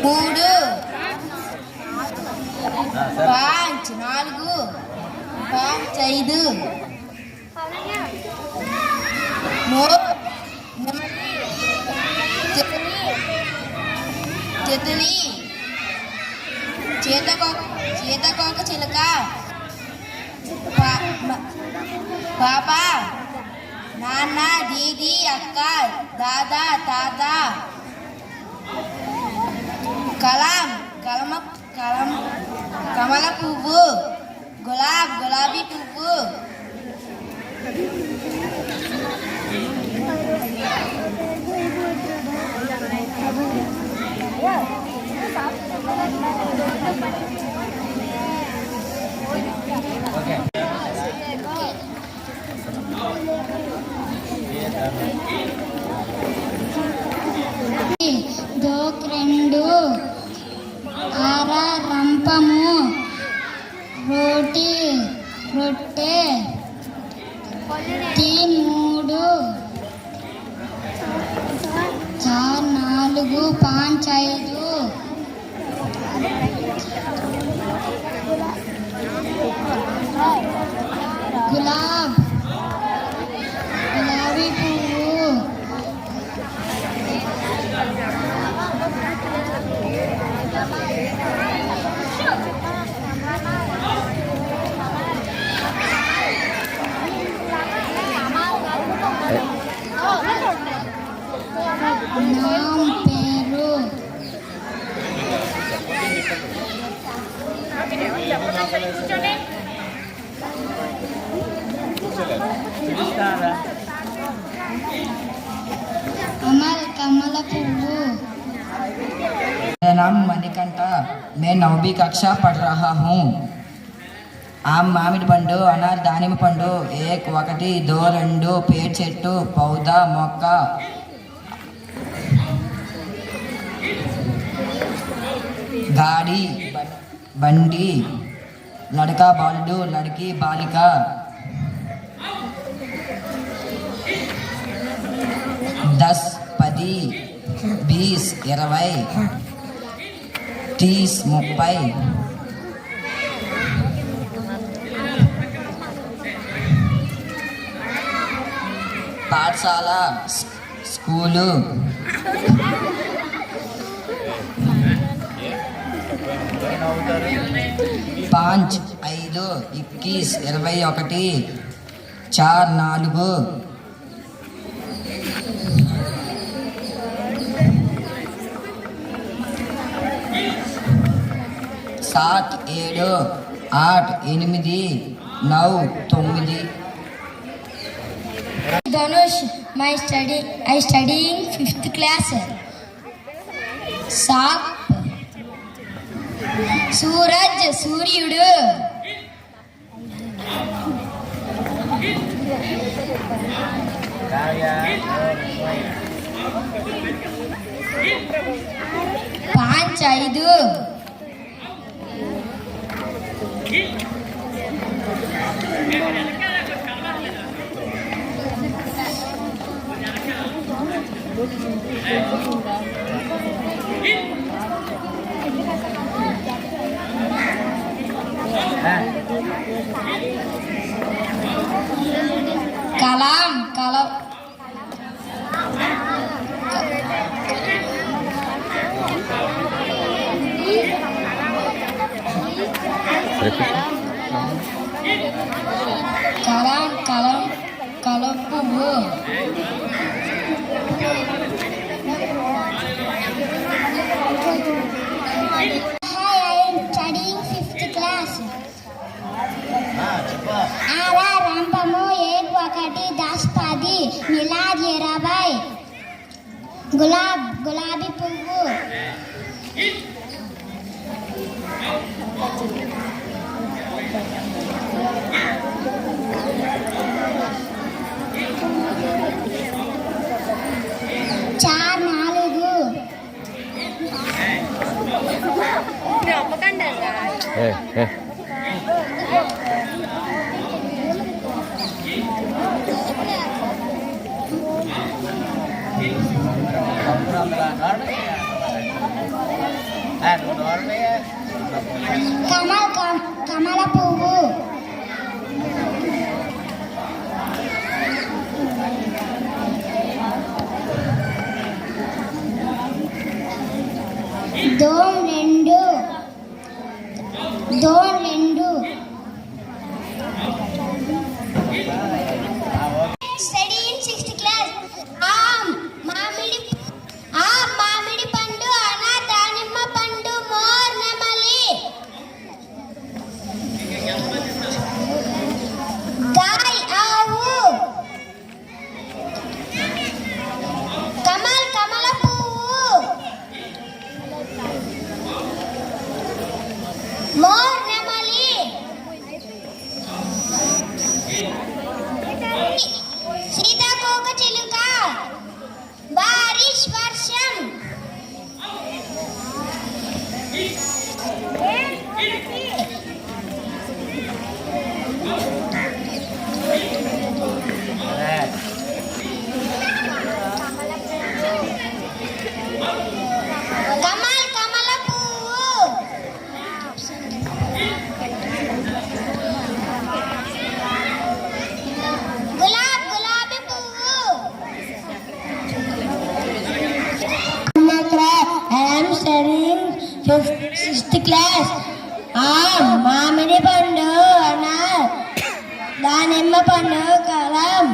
మూడు, పాంచ్ నాలుగు, పాంచ్ ఐదు, తితలి, చేతకోక చిలక, పాప, నాన్న, దీది, అక్క, దాదా, తాత, కమల పువ్వు, గులాబీ పువ్వు, దోక్రెండు, ఆర రంపము, రొట్టె, మూడు, చార్ నాలుగు, పాంచ్ ఐదు, గులాబీ పువ్వు, పేరు, कमल पुव्वू। मेरा नाम मणिकंठा, मैं 9वीं कक्षा पढ़ रहा हूँ। आम मामिడి పండు, అనార్ దానిమ్మ పండు, 1 2 2 పేరు చెట్టు, పౌదా మొక్క, गाड़ी बंडी, लड़का बालू, लड़की बालिका, 10 10 20 20 30 30, పాఠశాల school, 5 5 21 21 4 4 7 7 8 8 9 9. Dhanush, I studying 5th class. Saap, Suraj, Suryudu, Panch Aidu, Kalam puvu. Hi, I am studying 5th class. Ara rampamu 1 1 10 10 milad 20 gulabi puvu. चार नालुगु కమల పువ్వు, దోమ్ రెండు, స్టడీ ఇన్ 6th క్లాస్. మామిడి పండు, అనా దానిమ్మ పండు, మోర్ నెమలి, గాయ్ ఆవు, కమల పువ్వు, మోర్ నెమలి, సీతాకోక చిలుక, బారిష్ వర్షం, కమల పువ్వు, గులాబీ పువ్వు. I am studying 6th class. మామిడి పండు, అనార్ దానిమ్మ పండు, కలం